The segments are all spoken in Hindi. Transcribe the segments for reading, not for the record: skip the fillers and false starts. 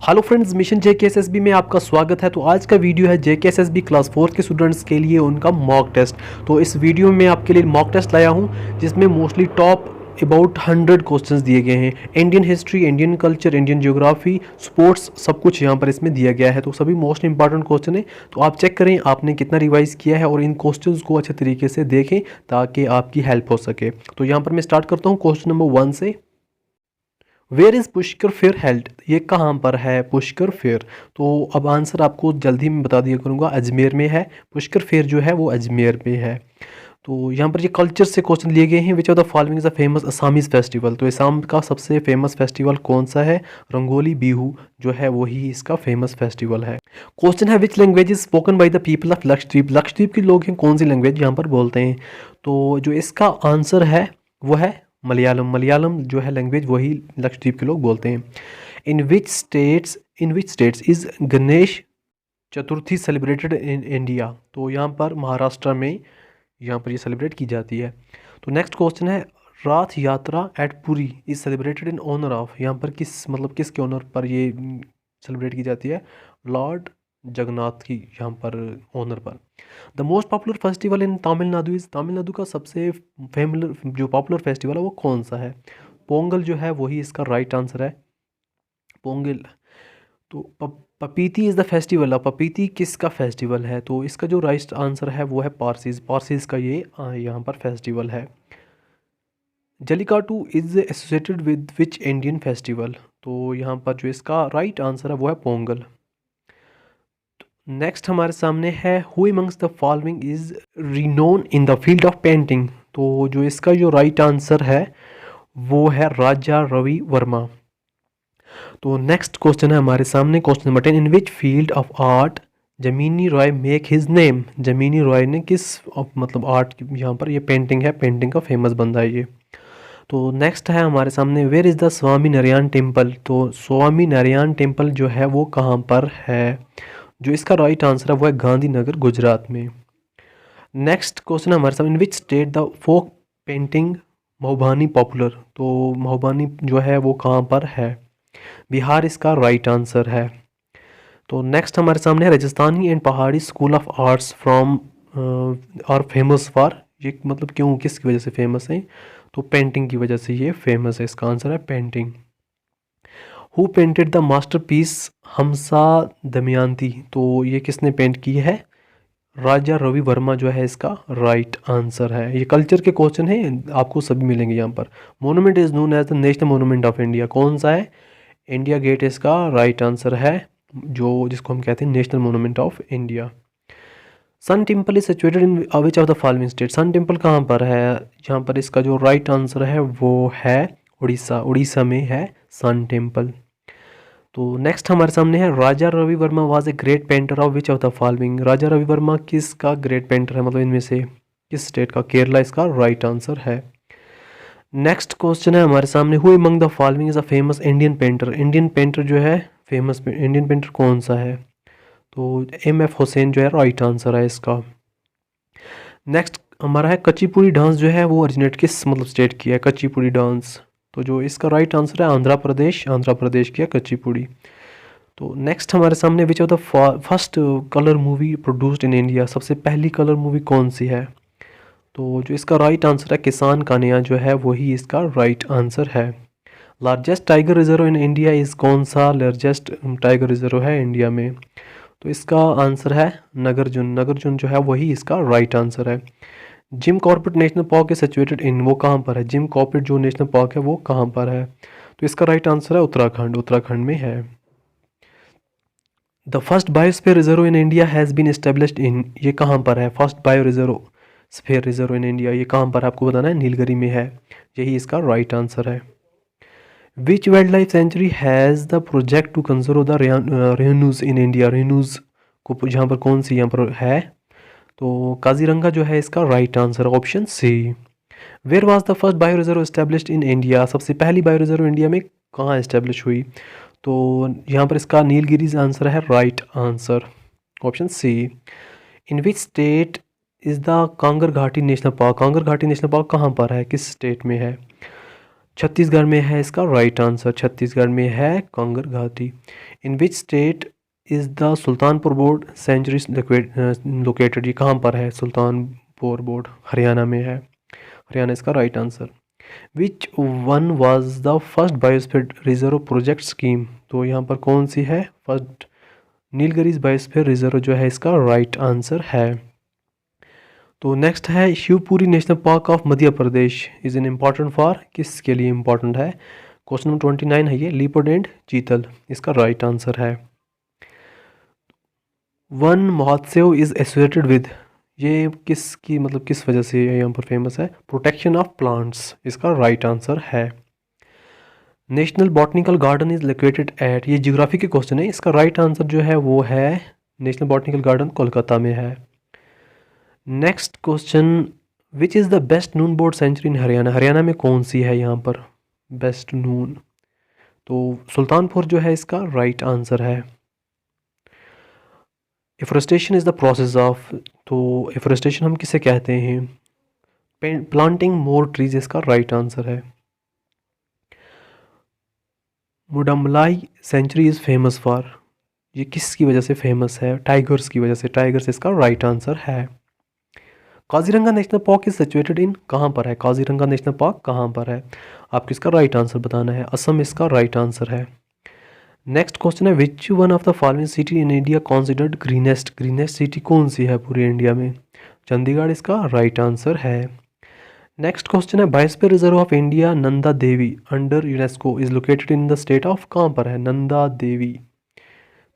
हेलो फ्रेंड्स, मिशन जेकेएसएसबी में आपका स्वागत है। तो आज का वीडियो है जेकेएसएसबी क्लास 4 के स्टूडेंट्स के लिए उनका मॉक टेस्ट। तो इस वीडियो में आपके लिए मॉक टेस्ट लाया हूं जिसमें मोस्टली टॉप अबाउट 100 क्वेश्चंस दिए गए हैं। Indian history, Indian culture, Indian geography, sports, सब कुछ यहाँ पर इसमें दिया गया है। तो सभी मोस्ट इंपॉर्टेंट क्वेश्चन है। तो आप चेक करें आपने कितना रिवाइज किया है और इन क्वेश्चन को अच्छे तरीके से देखें ताकि आपकी हेल्प हो सके। तो यहाँ पर मैं स्टार्ट करता हूँ क्वेश्चन नंबर 1 से। Where is Pushkar fair held? ये कहाँ पर है पुष्कर फेयर? तो अब आंसर आपको जल्दी में बता दिया करूँगा, अजमेर में है। पुष्कर फेयर जो है वो अजमेर में है। तो यहाँ पर ये कल्चर से क्वेश्चन लिए गए हैं। विच of the following is a famous Assamese festival? तो असम का सबसे फेमस फेस्टिवल कौन सा है? रंगोली बिहू जो है वही इसका फेमस फेस्टिवल है। क्वेश्चन है which language is spoken by the people of Lakshadweep? Lakshadweep के लोग हैं कौन सी लैंग्वेज यहाँ पर बोलते हैं? तो जो इसका आंसर है वो है मलयालम। मलयालम जो है लैंग्वेज वही लक्षद्वीप के लोग बोलते हैं। In which states is Ganesh Chaturthi celebrated in India? तो यहाँ पर महाराष्ट्र में यहाँ पर ये सेलिब्रेट की जाती है। तो नेक्स्ट क्वेश्चन है Rath Yatra at Puri is celebrated in honour of? यहाँ पर किसके ऑनर पर ये सेलिब्रेट की जाती है? लॉर्ड जगन्नाथ की यहाँ पर ऑनर पर। The most popular festival in Tamil Nadu is? Tamil Nadu का सबसे फेमस जो पॉपुलर फेस्टिवल है वो कौन सा है? पोंगल जो है वही इसका राइट आंसर है, पोंगल। तो पपीती इज़ द फेस्टिवल। पपीती किसका फेस्टिवल है? तो इसका जो राइट आंसर है वो है पारसीज का ये यहाँ पर फेस्टिवल है। Jallikattu is associated with which Indian festival? तो यहाँ पर जो इसका राइट आंसर है वो है पोंगल। नेक्स्ट हमारे सामने है who amongst the following is renowned in the field of painting? तो जो इसका जो राइट आंसर है वो है राजा रवि वर्मा। तो नेक्स्ट क्वेश्चन है हमारे सामने question number 10। In which field of art जमीनी रॉय मेक हिज नेम? जमीनी रॉय ने किस मतलब आर्ट यहाँ पर ये पेंटिंग है, पेंटिंग का फेमस बंदा है ये। तो नेक्स्ट है हमारे सामने where is the Swami Narayan temple? तो स्वामी नारायण टेम्पल जो है वो कहाँ पर है? जो इसका राइट आंसर है वो है गांधीनगर गुजरात में। नेक्स्ट क्वेश्चन हमारे सामने in which state the folk painting Madhubani popular? तो महोबानी जो है वो कहाँ पर है? बिहार इसका राइट आंसर है। तो नेक्स्ट हमारे सामने है Rajasthani and Pahari school of arts from are famous for? ये मतलब क्यों, किसकी वजह से फेमस है? तो पेंटिंग की वजह से ये फेमस है। इसका आंसर है painting. Who painted the masterpiece Hamsa Damayanti? तो ये किसने पेंट की है? राजा रवि वर्मा जो है इसका राइट आंसर है। ये कल्चर के क्वेश्चन है, आपको सभी मिलेंगे यहाँ पर। Monument is known as the national monument of India? कौन सा है? इंडिया गेट इसका राइट आंसर है, जो जिसको हम कहते हैं national monument of India. Sun temple is situated in which of the following state? Sun temple कहाँ पर है? यहाँ पर इसका जो राइट आंसर है वो है उड़ीसा। उड़ीसा में है सन टेम्पल। तो नेक्स्ट हमारे सामने है Raja Ravi Varma was a great painter of which of the following? Raja Ravi Varma किसका ग्रेट पेंटर है, मतलब इनमें से किस स्टेट का? केरला इसका राइट आंसर है। नेक्स्ट क्वेश्चन है हमारे सामने who among the following is a famous Indian painter? Indian painter जो है फेमस इंडियन पेंटर कौन सा है? तो एम.एफ. हुसैन जो है राइट आंसर है इसका। नेक्स्ट हमारा है कचिपुड़ी डांस जो है वो ओरिजिनेट किस मतलब स्टेट की है? कचिपुड़ी डांस, तो जो इसका राइट आंसर है आंध्र प्रदेश की है कचिपुड़ी। तो नेक्स्ट हमारे सामने which of the first colour movie produced in India? सबसे पहली कलर मूवी कौन सी है? तो जो इसका राइट आंसर है किसान कन्हैया जो है वही इसका राइट आंसर है। Largest tiger reserve in India is? कौन सा लार्जेस्ट टाइगर रिजर्व है इंडिया में? तो इसका आंसर है नगार्जुन जो है वही इसका राइट आंसर है। Jim Corbett national park is situated इन? वो कहाँ पर है? जिम कॉर्बेट जो नेशनल पार्क है वो कहाँ पर है? तो इसका राइट आंसर है उत्तराखंड में है। The first biosphere reserve in India has been established in? ये कहाँ पर है? First biosphere reserve in India ये कहाँ पर है? आपको बताना है, नीलगिरी में है। यही इसका राइट आंसर है। Which wildlife sanctuary has the project to conserve the rhinos in India? Rhinos को जहाँ पर कौन सी यहाँ पर है? तो काजीरंगा जो है इसका राइट आंसर है, option C. Where was the first bio reserve established in India? सबसे पहली बायो रिजर्व इंडिया में कहाँ एस्टेब्लिश हुई? तो यहाँ पर इसका नीलगिरीज आंसर है right answer, option C. In which state is the Kanger Ghati national park? Kanger Ghati national park कहाँ पर है, किस स्टेट में है? छत्तीसगढ़ में है इसका राइट आंसर, छत्तीसगढ़ में है Kanger Ghati. In which state is the Sultanpur bird sanctuary located, ये कहाँ पर है सुल्तानपुर बोर्ड? हरियाणा में है, हरियाणा इसका right answer. Which one was the first biosphere reserve project scheme, तो यहाँ पर कौन सी है फर्स्ट? नीलगिरीज बायोस्फीयर रिजर्व जो है इसका राइट आंसर है। तो नेक्स्ट है Shivpuri national park of Madhya Pradesh is an important for, किसके लिए इम्पॉर्टेंट है? क्वेश्चन नंबर 29 है ये, लीपर्ड एंड चीतल, इसका राइट आंसर है। वन महोत्सव इज एसोसिएटेड विद, ये किसकी मतलब किस वजह से यहाँ पर फेमस है? प्रोटेक्शन ऑफ प्लांट्स, इसका राइट आंसर है। National botanical garden is located at, ये ज्योग्राफी के क्वेश्चन है, इसका राइट आंसर जो है वो है नेशनल बॉटनिकल गार्डन कोलकाता में है। Next question, which is the best known bird sanctuary in Haryana, Haryana में कौन सी है यहाँ पर बेस्ट नून? तो सुल्तानपुर जो है इसका राइट आंसर है। Afforestation is the process of, तो एफोरेस्टेशन हम किसे कहते हैं? प्लांटिंग मोर ट्रीज, इसका राइट आंसर है। मुडमलाई सेंचुरी इज़ फेमस फॉर, ये किसकी वजह से फेमस है? टाइगर्स की वजह से, टाइगर्स इसका राइट आंसर है। Kaziranga national park is situated इन, कहाँ पर है काजीरंगा नेशनल पार्क, कहाँ पर है? आपको इसका राइट आंसर बताना है, असम इसका राइट आंसर है। नेक्स्ट क्वेश्चन है, विच one of the following city in India considered greenest, greenest city कौन सी है पूरे इंडिया में? चंडीगढ़ इसका राइट आंसर है। नेक्स्ट क्वेश्चन है, biosphere reserve of India Nanda Devi under UNESCO is located in the state of, कहाँ पर है नंदा देवी?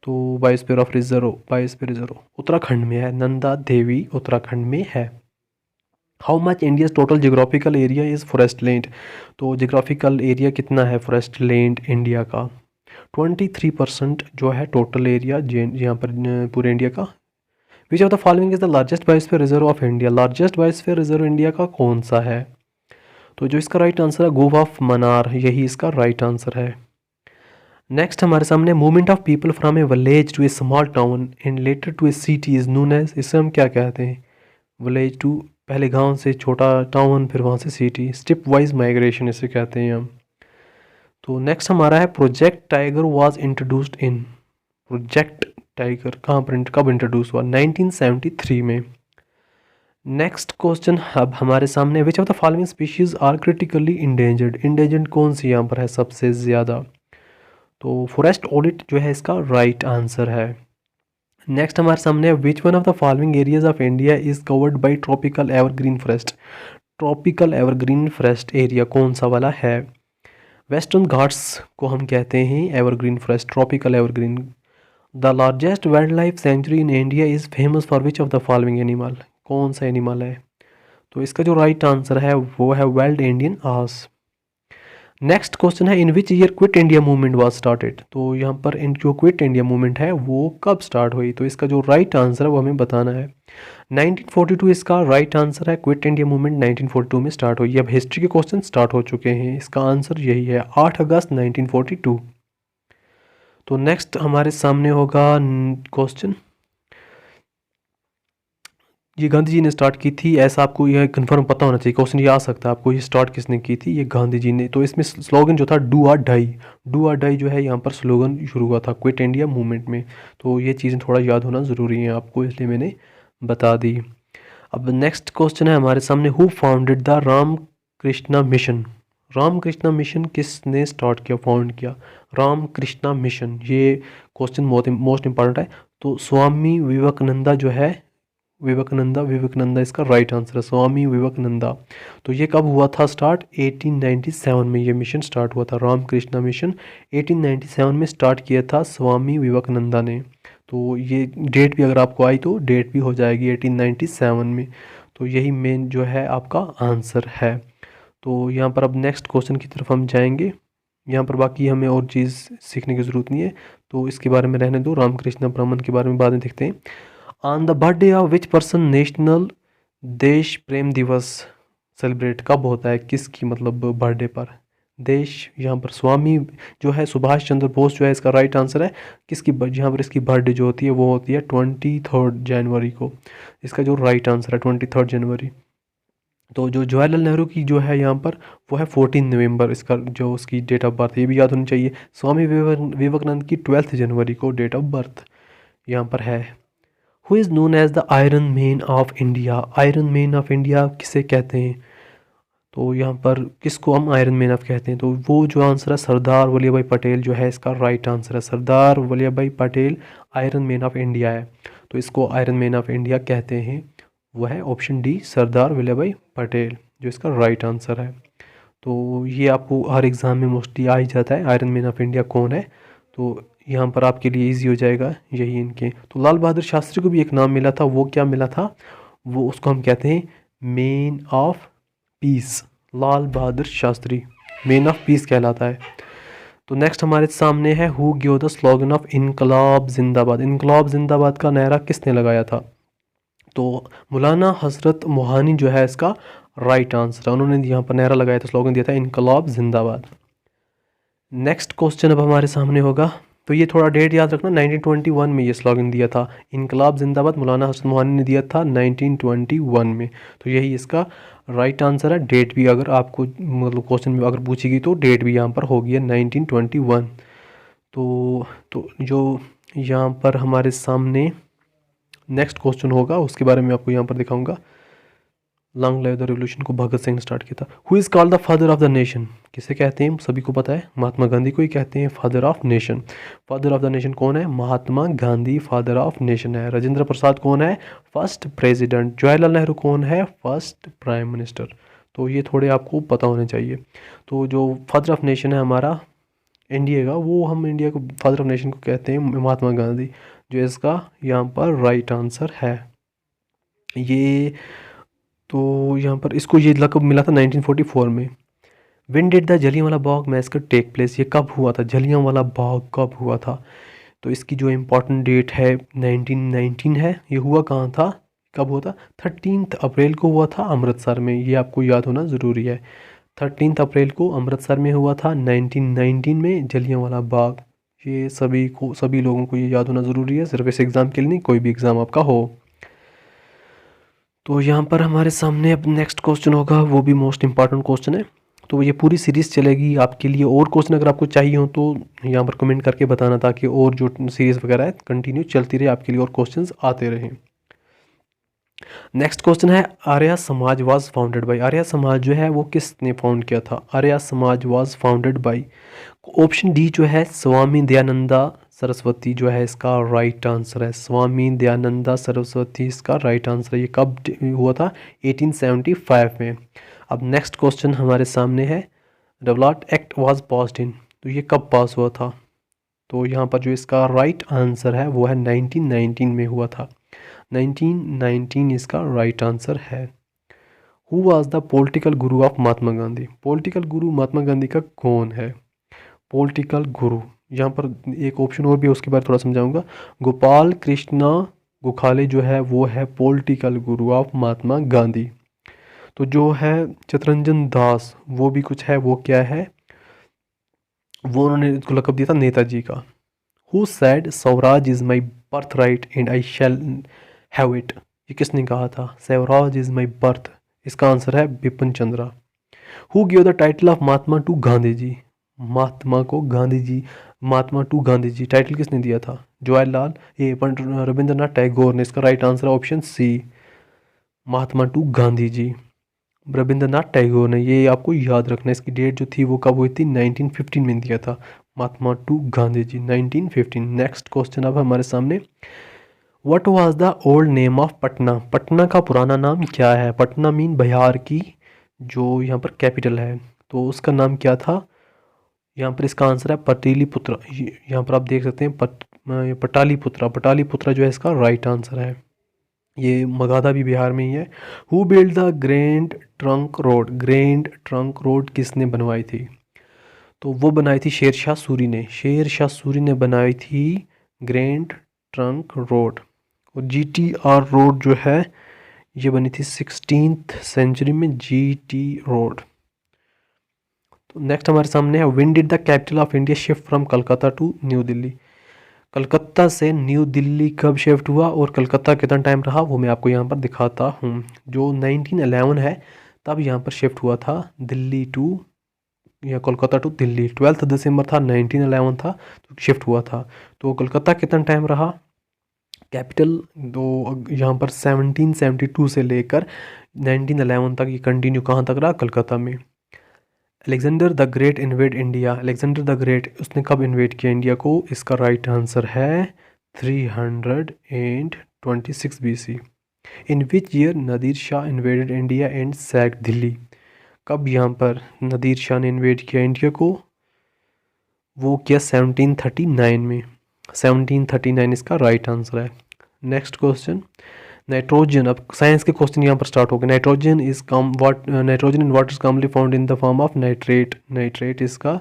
तो बायोस्फीयर रिजर्व उत्तराखंड में है, नंदा देवी उत्तराखंड में है। How much India total geographical area is forest land, तो जियोग्राफिकल एरिया कितना है फॉरेस्ट लैंड इंडिया का? 23% जो है टोटल एरिया यहाँ पर पूरे इंडिया का। विच of the following is the largest biosphere reserve of India, largest biosphere reserve India का कौन सा है? तो जो इसका राइट आंसर है गोवा ऑफ मनार, यही इसका राइट आंसर है। नेक्स्ट हमारे सामने, movement of people from a village to a small town and later to a city is known as, इसे हम क्या कहते हैं? विलेज टू, पहले गांव से छोटा टाउन फिर वहाँ से सिटी, स्टेप वाइज माइग्रेशन इसे कहते हैं हम। तो नेक्स्ट हमारा है, project tiger was introduced in, project tiger कहाँ पर कब इंट्रोड्यूस हुआ? 1973 में। नेक्स्ट क्वेश्चन अब हमारे सामने, which of the following species are critically endangered, endangered कौन सी यहाँ पर है सबसे ज़्यादा? तो फॉरेस्ट ऑडिट जो है इसका राइट आंसर है। नेक्स्ट हमारे सामने, विच one of the following areas of India is covered by tropical evergreen forest, tropical evergreen forest area कौन सा वाला है? वेस्टर्न घाट्स को हम कहते हैं evergreen forest, tropical evergreen. The largest wild life sanctuary in India is famous for which of the following animal, कौन सा एनिमल है? तो इसका जो राइट आंसर है वो है wild Indian ass. Next question है, in which year quit India movement was started, तो यहाँ पर जो क्विट इंडिया मूवमेंट है वो कब स्टार्ट हुई? तो इसका जो राइट आंसर है वो हमें बताना है। 1942 इसका राइट आंसर है, क्विट इंडिया मूवमेंट 1942 में स्टार्ट हुई। अब हिस्ट्री के क्वेश्चन स्टार्ट हो चुके हैं, इसका आंसर यही है 8 अगस्त 1942। तो नेक्स्ट हमारे सामने होगा क्वेश्चन, ये गांधी जी ने स्टार्ट की थी, ऐसा आपको यह कंफर्म पता होना चाहिए, क्वेश्चन ये आ सकता है आपको, ये स्टार्ट किसने की थी? ये गांधी जी ने। तो इसमें स्लोगन जो था डू और डाई, डू और डाई जो है यहाँ पर स्लोगन शुरू हुआ था क्विट इंडिया मूवमेंट में। तो ये चीज़ें थोड़ा याद होना ज़रूरी है आपको, इसलिए मैंने बता दी। अब नेक्स्ट क्वेश्चन है हमारे सामने, who founded the Ramakrishna mission, Ramakrishna mission किसने स्टार्ट किया, फाउंड किया? रामकृष्णा मिशन, ये क्वेश्चन मोस्ट इंपॉर्टेंट है। तो स्वामी विवेकानंदा जो है, विवेकानंदा इसका राइट आंसर है, स्वामी विवेकानंदा। तो ये कब हुआ था स्टार्ट? 1897 में ये मिशन स्टार्ट हुआ था, रामकृष्णा मिशन 1897 में स्टार्ट किया था स्वामी विवेकानंदा ने। तो ये डेट भी अगर आपको आई तो डेट भी हो जाएगी 1897 में। तो यही मेन जो है आपका आंसर है। तो यहाँ पर अब नेक्स्ट क्वेश्चन की तरफ हम जाएंगे। यहाँ पर बाकी हमें और चीज़ सीखने की ज़रूरत नहीं है, तो इसके बारे में रहने दो, रामकृष्ण परमहंस के बारे में बाद में देखते हैं। On the birthday of which person national देश प्रेम दिवस सेलिब्रेट कब होता है, किसकी मतलब बर्थडे पर? देश, यहाँ पर स्वामी जो है सुभाष चंद्र बोस जो है इसका राइट आंसर है। किसकी यहाँ पर इसकी बर्थडे जो होती है वो होती है 23 जनवरी को, इसका जो राइट आंसर है 23 जनवरी। तो जो जवाहरलाल नेहरू की जो है यहाँ पर वो है 14 नवंबर, इसका जो उसकी डेट ऑफ बर्थ, ये भी याद होनी चाहिए। स्वामी विवेकानंद की 12 जनवरी को डेट ऑफ बर्थ यहाँ पर है। Who is known as the iron man of India, iron man of India किसे कहते हैं? तो यहाँ पर किसको हम आयरन मैन ऑफ कहते हैं? तो वो जो आंसर है सरदार वल्लभ भाई पटेल जो है इसका राइट आंसर है। सरदार वल्लभ भाई Patel iron man of India है, तो इसको आयरन मैन ऑफ इंडिया कहते हैं। वो है ऑप्शन डी, सरदार वल्लभ भाई पटेल, जो इसका राइट आंसर है। तो ये आपको हर एग्ज़ाम में मोस्टली आ ही जाता है, आयरन मैन ऑफ इंडिया कौन है। तो यहाँ पर आपके लिए इजी हो जाएगा यही इनके। तो लाल बहादुर शास्त्री को भी एक नाम मिला था, वो क्या मिला था? वो उसको हम कहते हैं man of peace. Lal Bahadur Shastri man of peace कहलाता है। तो नेक्स्ट हमारे सामने है who give the slogan of इनकलाब जिंदाबाद। इनकलाब जिंदाबाद का नारा किसने लगाया था? तो मौलाना हजरत मोहानी जो है इसका राइट आंसर है, उन्होंने यहाँ पर नारा लगाया था, स्लोगन दिया था इनकलाब जिंदाबाद। नेक्स्ट क्वेश्चन अब हमारे सामने होगा, तो ये थोड़ा डेट याद रखना, 1921 में ये स्लोगन दिया था इनकलाब जिंदाबाद, मौलाना हसन मोहानी ने दिया था 1921 में। तो यही इसका राइट आंसर है। डेट भी अगर आपको मतलब क्वेश्चन में अगर पूछेगी तो डेट भी यहाँ पर होगी है 1921। तो जो यहाँ पर हमारे सामने नेक्स्ट क्वेश्चन होगा उसके बारे में आपको यहाँ पर दिखाऊंगा। लॉन्ग लाइव द रेवोल्यूशन को भगत सिंह ने स्टार्ट किया था। Who is called the father of the nation, किसे कहते हैं? सभी को पता है, महात्मा गांधी को ही कहते हैं father of nation. Father of the nation कौन है? Mahatma Gandhi father of nation है। राजेंद्र प्रसाद कौन है? First president. जवाहरलाल नेहरू कौन है? First prime minister. तो ये थोड़े आपको पता होने चाहिए। तो जो फादर ऑफ नेशन है हमारा इंडिया का, वो हम इंडिया को फादर ऑफ नेशन को कहते हैं महात्मा गांधी, जो इसका यहाँ पर राइट आंसर है। ये तो यहाँ पर इसको ये लक़ब मिला था 1944 में। When did the Jallianwala Bagh massacre take place, ये कब हुआ था? जलियांवाला बाग कब हुआ था? तो इसकी जो इम्पोर्टेंट डेट है 1919 है। ये हुआ कहाँ था, कब हुआ था? 13 अप्रैल को हुआ था अमृतसर में, ये आपको याद होना ज़रूरी है। 13 अप्रैल को अमृतसर में हुआ था 1919 में जलियांवाला बाग। ये सभी लोगों को ये याद होना ज़रूरी है, सिर्फ इस एग्ज़ाम के लिए नहीं, कोई भी एग्ज़ाम आपका हो। तो यहाँ पर हमारे सामने अब नेक्स्ट क्वेश्चन होगा, वो भी मोस्ट इंपॉर्टेंट क्वेश्चन है। तो ये पूरी सीरीज़ चलेगी आपके लिए। और क्वेश्चन अगर आपको चाहिए हो तो यहाँ पर कमेंट करके बताना, ताकि और जो सीरीज़ वगैरह है कंटिन्यू चलती रहे, आपके लिए और क्वेश्चंस आते रहें। नेक्स्ट क्वेश्चन है आर्या समाज वाज फाउंडेड बाय। आर्या समाज जो है वो किसने फाउंड किया था? आर्या समाज was founded by, option D जो है स्वामी दयानंदा सरस्वती जो है इसका राइट आंसर है। स्वामी दयानंदा सरस्वती इसका राइट आंसर है। ये कब हुआ था? 1875 में। अब नेक्स्ट क्वेश्चन हमारे सामने है रवलाट एक्ट वाज पास्ड इन, तो ये कब पास हुआ था? तो यहाँ पर जो इसका राइट आंसर है वो है 1919 में हुआ था। 1919 इसका राइट आंसर है। Who was the political Guru of Mahatma Gandhi. Political गुरु महात्मा गांधी का कौन है? पॉलिटिकल गुरु, यहाँ पर एक ऑप्शन और भी है, उसके बारे में थोड़ा समझाऊंगा। गोपाल कृष्णा गोखले जो है वो है political Guru of Mahatma Gandhi. तो जो है चितरंजन दास, वो भी कुछ है, वो क्या है? वो उन्होंने इसको लक़ब दिया था नेताजी का। Who said Swaraj is my birth right and I shall have it, ये किसने कहा था? स्वराज इज़ माई बर्थ, इसका आंसर है Bipin Chandra. Who give the title of Mahatma to Gandhi ji. Mahatma को गांधी जी, महात्मा टू गांधी जी टाइटल किसने दिया था? जवाहरलाल ये पंडित रविंद्रनाथ टैगोर ने। इसका राइट आंसर है option C, Mahatma to Gandhi ji, Rabindranath Tagore ने। ये आपको याद रखना है, इसकी डेट जो थी वो कब हुई थी? 1915 में दिया था, Mahatma to Gandhi ji 1915। Next question अब हमारे सामने, what was the old name of Patna. Patna का पुराना नाम क्या है? पटना मीन बिहार की जो यहाँ पर कैपिटल है, तो उसका नाम क्या था? यहाँ पर इसका आंसर है पटलिपुत्र। यहाँ पर आप देख सकते हैं पटालीपुत्रा। पटालीपुत्रा जो है इसका राइट आंसर है। ये मगधा भी बिहार में ही है। Who build the grand trunk road. Grand trunk road किसने बनवाई थी? तो वो बनाई थी शेरशाह सूरी ने। शेरशाह सूरी ने बनाई थी ग्रैंड ट्रंक रोड। और GTR रोड जो है ये बनी थी 16th सेंचुरी में, GT रोड। तो नेक्स्ट हमारे सामने है when did the capital of India shift from Calcutta to New Delhi. Calcutta से न्यू दिल्ली कब शिफ्ट हुआ और कलकत्ता कितना टाइम रहा, वो मैं आपको यहाँ पर दिखाता हूँ। जो 1911 है तब यहाँ पर शिफ्ट हुआ था दिल्ली टू या कोलकाता टू दिल्ली। 12 दिसंबर था, 1911 था तो शिफ्ट हुआ था। तो कोलकाता कितना टाइम रहा कैपिटल, तो यहाँ पर 1772 से लेकर 1911 तक ये कंटिन्यू कहाँ तक रहा, कलकत्ता में। Alexander the great invade India, Alexander the great उसने कब इन्वेड किया इंडिया को, इसका राइट आंसर है 326 BC। In which year Nadir Shah invaded India and sacked Delhi, कब यहाँ पर नदीर शाह ने इन्वेड किया इंडिया को, वो किया 1739 में। 1739 इसका राइट आंसर है। नेक्स्ट क्वेश्चन, नाइट्रोजन, अब साइंस के क्वेश्चन यहाँ पर स्टार्ट हो गए। Nitrogen is nitrogen in water is commonly found in the form of nitrate, nitrate इसका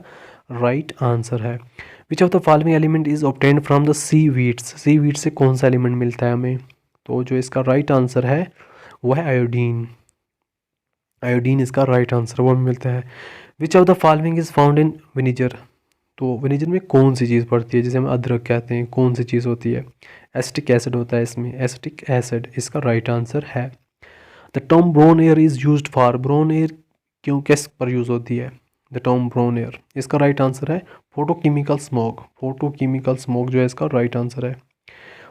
राइट आंसर है। Which of the following element is obtained from the seaweeds, seaweed से कौन सा एलिमेंट मिलता है हमें, तो जो इसका राइट आंसर है वो है आयोडीन, आयोडीन इसका राइट आंसर वो मिलता है। Which of the following is found in vinegar, तो विनीगर में कौन सी चीज़ पड़ती है, जिसे हम अदरक कहते हैं, कौन सी चीज़ होती है, एसिटिक एसिड होता है इसमें, एसिटिक एसिड इसका राइट आंसर है। The term brown air is used for, brown air क्यों किस पर यूज़ होती है, द टर्म ब्राउन एयर इसका राइट आंसर है फोटोकेमिकल स्मोक, फोटोकेमिकल स्मोक जो है इसका राइट आंसर है।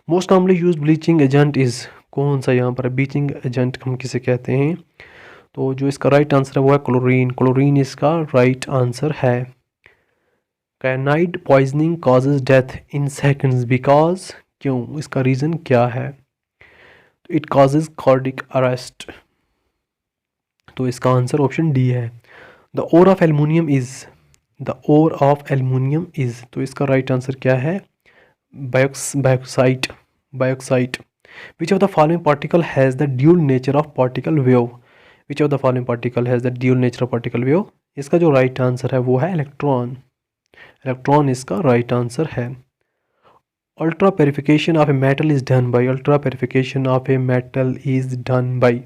Most commonly use bleaching agent is, कौन सा यहाँ पर ब्लीचिंग एजेंट हम किसे कहते हैं, तो जो इसका राइट आंसर है वो है क्लोरीन, क्लोरीन इसका राइट आंसर है। Cyanide poisoning causes death in seconds because, क्यों, इसका रीज़न क्या है, तो इट कॉजेज कार्डिक अरेस्ट, तो इसका आंसर ऑप्शन डी है। The ore of aluminium is, the ore of aluminium is, तो इसका राइट आंसर क्या है, bauxite, bauxite. Which of the following particle has the dual nature of particle wave, which of the following particle has the dual nature of particle wave, इसका जो राइट आंसर है वो है इलेक्ट्रॉन, इलेक्ट्रॉन इसका राइट आंसर है। Ultra purification of a metal is done bye, ultra purification of a metal is done by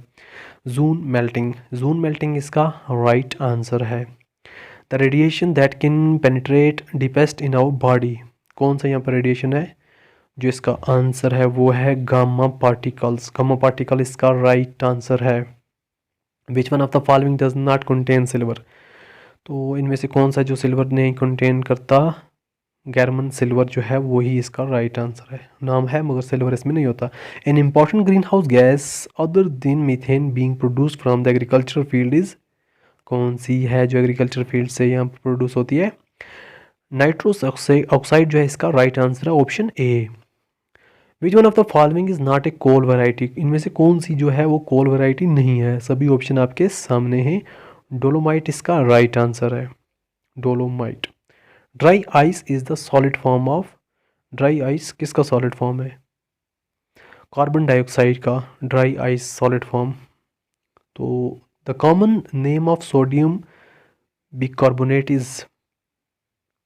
zone melting, zone melting इसका राइट आंसर है। The radiation that can penetrate deepest in our body, कौन सा यहाँ पर रेडिएशन है, जो इसका आंसर है वो है गामा पार्टिकल्स, गामा पार्टिकल इसका राइट आंसर है। विच one of the following does not contain silver, तो इनमें से कौन सा जो सिल्वर नहीं कंटेन करता, गैरमन सिल्वर जो है वही इसका राइट आंसर है, नाम है मगर सिल्वर इसमें नहीं होता। An important green house gas other than methane being produce from the agriculture field is, कौन सी है जो एग्रीकल्चर फील्ड से यहाँ पर प्रोड्यूस होती है, नाइट्रोस ऑक्साइड जो है इसका राइट आंसर है option A. Which one of the following is not a coal variety, इनमें से कौन सी जो है वो कोल वैरायटी नहीं है, सभी ऑप्शन आपके सामने हैं। डोलोमाइट इसका राइट आंसर है, dolomite. Dry ice is the solid form of, dry ice किसका सॉलिड फॉर्म है, कार्बन डाइऑक्साइड का ड्राई आइस सॉलिड फॉर्म। तो the common name of sodium bicarbonate is,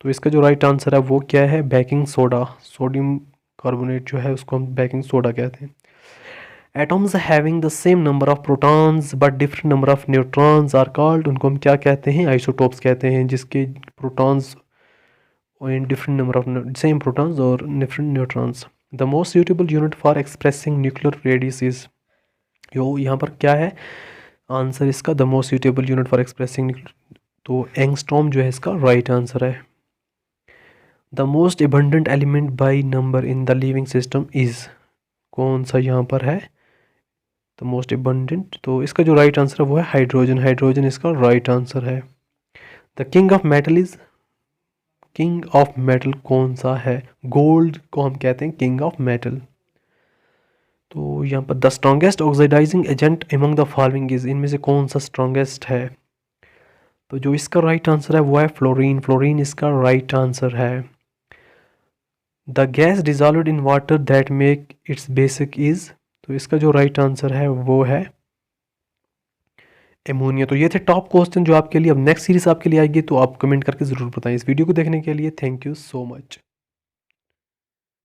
तो इसका जो राइट आंसर है वो क्या है, बेकिंग सोडा, सोडियम कार्बोनेट जो है उसको हम बेकिंग सोडा कहते हैं। Atoms having the same number of protons but different number of neutrons are called, उनको हम क्या कहते हैं, आइसोटोप्स कहते हैं, जिसके protons in different number of same protons और different neutrons. The most suitable unit for expressing nuclear radius is, यो यहाँ पर क्या है आंसर इसका, the most suitable unit for expressing, तो एंगस्ट्रॉम जो है इसका राइट आंसर है। The most abundant element by number in the living system is, कौन सा यहाँ पर है द मोस्ट एबंडेंट, तो इसका जो राइट आंसर है वो है हाइड्रोजन, हाइड्रोजन इसका राइट आंसर है। The king of metal is, king of metal कौन सा है, गोल्ड को हम कहते हैं किंग ऑफ मेटल। तो यहाँ पर the strongest oxidising agent among the following is, इनमें से कौन सा स्ट्रॉन्गेस्ट है, तो जो इसका राइट आंसर है वो है फ्लोरीन, फ्लोरीन इसका राइट आंसर है। The gas dissolved in water that make it's basic is, तो इसका जो राइट आंसर है वो है एमोनिया। तो ये थे टॉप क्वेश्चन जो आपके लिए, अब नेक्स्ट सीरीज आपके लिए आएगी तो आप कमेंट करके ज़रूर बताएं। इस वीडियो को देखने के लिए थैंक यू सो मच।